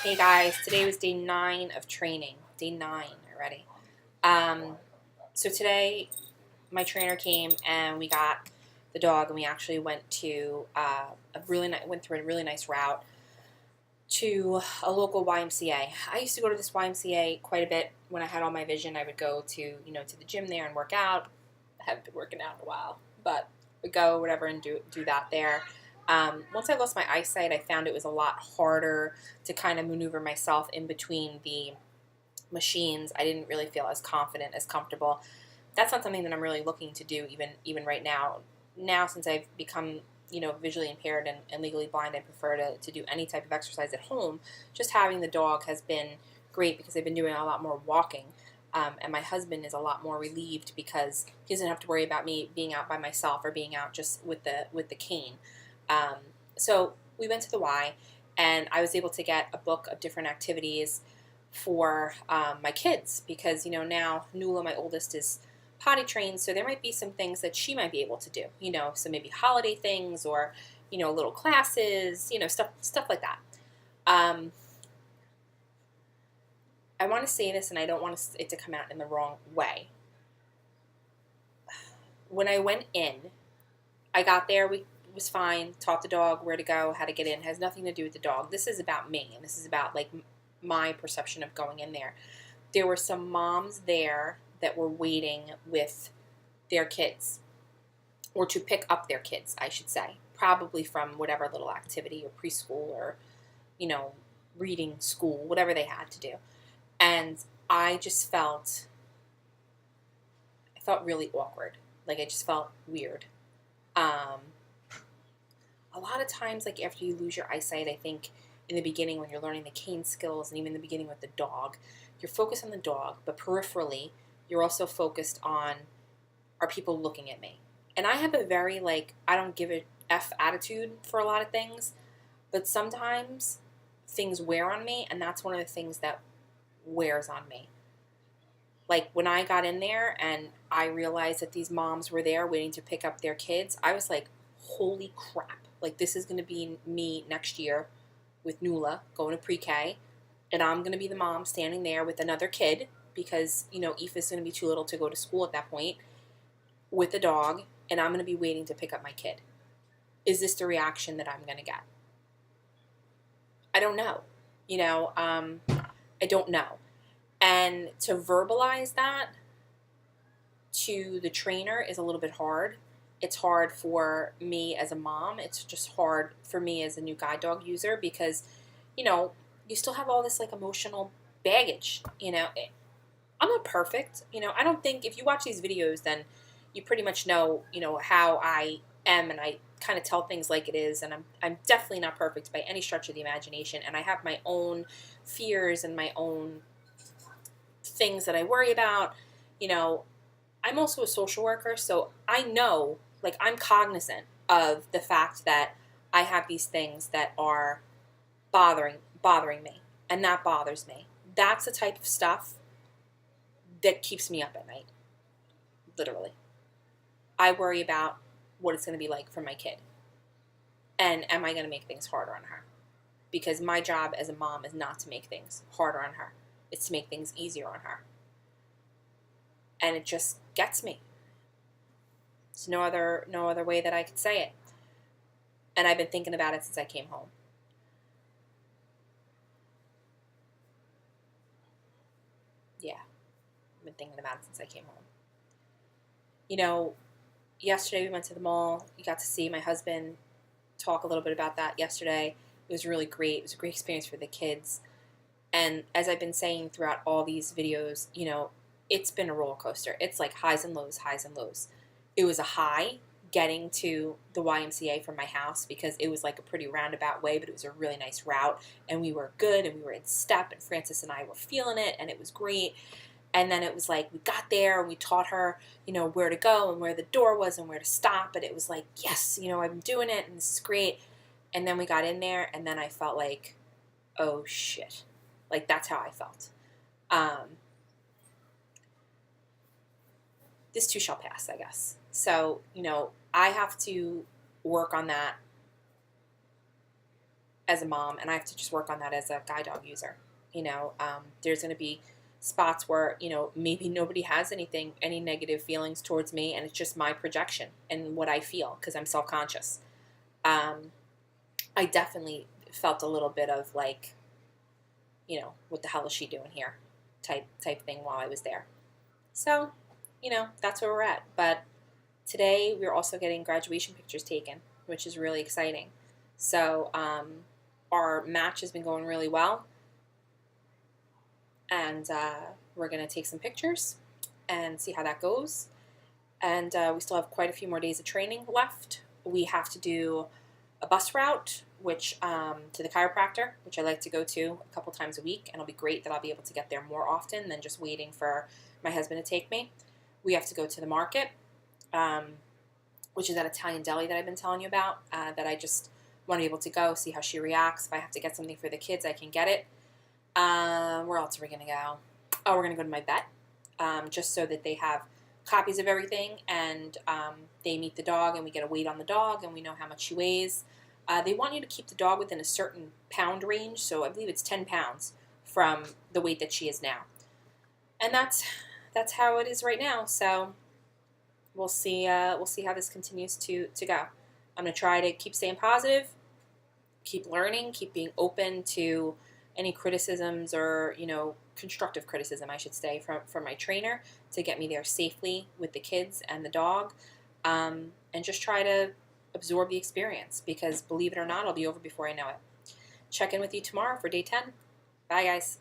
Hey guys, today was day 9 of training. Day 9 already. So today my trainer came and we got the dog and we actually went to went through a really nice route to a local YMCA. I used to go to this YMCA quite a bit when I had all my vision. I would go to the gym there and work out. I haven't been working out in a while, but would go whatever and do that there. Once I lost my eyesight, I found it was a lot harder to kind of maneuver myself in between the machines. I didn't really feel as confident, as comfortable. That's not something that I'm really looking to do even right now. Now, since I've become visually impaired and legally blind, I prefer to do any type of exercise at home. Just having the dog has been great because I've been doing a lot more walking. And my husband is a lot more relieved because he doesn't have to worry about me being out by myself or being out just with the cane. Um, so we went to the Y, and I was able to get a book of different activities for my kids because now Nula, my oldest, is potty trained, so there might be some things that she might be able to do. So maybe holiday things or little classes, stuff like that. Um, I want to say this, and I don't want it to come out in the wrong way. When I went in, I got there. We was fine. Taught the dog where to go, how to get in. It has nothing to do with the dog. This is about me, and this is about like my perception of going in there. There were some moms there that were waiting with their kids, or to pick up their kids, I should say, probably from whatever little activity or preschool or reading school, whatever they had to do. And I just felt really awkward. Like I just felt weird. A lot of times, like after you lose your eyesight, I think in the beginning when you're learning the cane skills and even in the beginning with the dog, you're focused on the dog, but peripherally, you're also focused on, are people looking at me? And I have a very I don't give a F attitude for a lot of things, but sometimes things wear on me, and that's one of the things that wears on me. Like when I got in there and I realized that these moms were there waiting to pick up their kids, I was like, holy crap. Like this is going to be me next year with Nula going to pre-K, and I'm going to be the mom standing there with another kid because, Aoife's going to be too little to go to school at that point with the dog, and I'm going to be waiting to pick up my kid. Is this the reaction that I'm going to get? I don't know. I don't know. And to verbalize that to the trainer is a little bit hard. It's hard for me as a mom. It's just hard for me as a new guide dog user because, you still have all this emotional baggage. I'm not perfect. I don't think if you watch these videos, then you pretty much know, how I am, and I kind of tell things like it is. And I'm definitely not perfect by any stretch of the imagination. And I have my own fears and my own things that I worry about. I'm also a social worker, so I know, I'm cognizant of the fact that I have these things that are bothering me, and that bothers me. That's the type of stuff that keeps me up at night, literally. I worry about what it's going to be like for my kid, and am I going to make things harder on her? Because my job as a mom is not to make things harder on her. It's to make things easier on her. And it just gets me. There's no other way that I could say it. And I've been thinking about it since I came home. Yeah, I've been thinking about it since I came home. Yesterday we went to the mall. You got to see my husband talk a little bit about that yesterday. It was really great. It was a great experience for the kids. And as I've been saying throughout all these videos, it's been a roller coaster. It's like highs and lows, highs and lows. It was a high getting to the YMCA from my house because it was like a pretty roundabout way, but it was a really nice route, and we were good, and we were in step, and Francis and I were feeling it, and it was great. And then it was like we got there and we taught her, where to go and where the door was and where to stop, and it was like, yes, I'm doing it, and this is great. And then we got in there, and then I felt like, oh shit. Like that's how I felt. This too shall pass, I guess. So, I have to work on that as a mom, and I have to just work on that as a guide dog user. There's going to be spots where, maybe nobody has any negative feelings towards me, and it's just my projection and what I feel because I'm self-conscious. I definitely felt a little bit of like, what the hell is she doing here type thing while I was there. So, that's where we're at. But today we're also getting graduation pictures taken, which is really exciting. So our match has been going really well. And we're going to take some pictures and see how that goes. And we still have quite a few more days of training left. We have to do a bus route, which to the chiropractor, which I like to go to a couple times a week. And it'll be great that I'll be able to get there more often than just waiting for my husband to take me. We have to go to the market, which is that Italian deli that I've been telling you about, that I just want to be able to go, see how she reacts. If I have to get something for the kids, I can get it. Where else are we going to go? Oh, we're going to go to my vet, just so that they have copies of everything, and they meet the dog, and we get a weight on the dog, and we know how much she weighs. They want you to keep the dog within a certain pound range, so I believe it's 10 pounds from the weight that she is now. And that's how it is right now, so we'll see how this continues to go. I'm going to try to keep staying positive, keep learning, keep being open to any criticisms or, constructive criticism, I should say, from my trainer to get me there safely with the kids and the dog, and just try to absorb the experience because, believe it or not, it'll be over before I know it. Check in with you tomorrow for day 10. Bye, guys.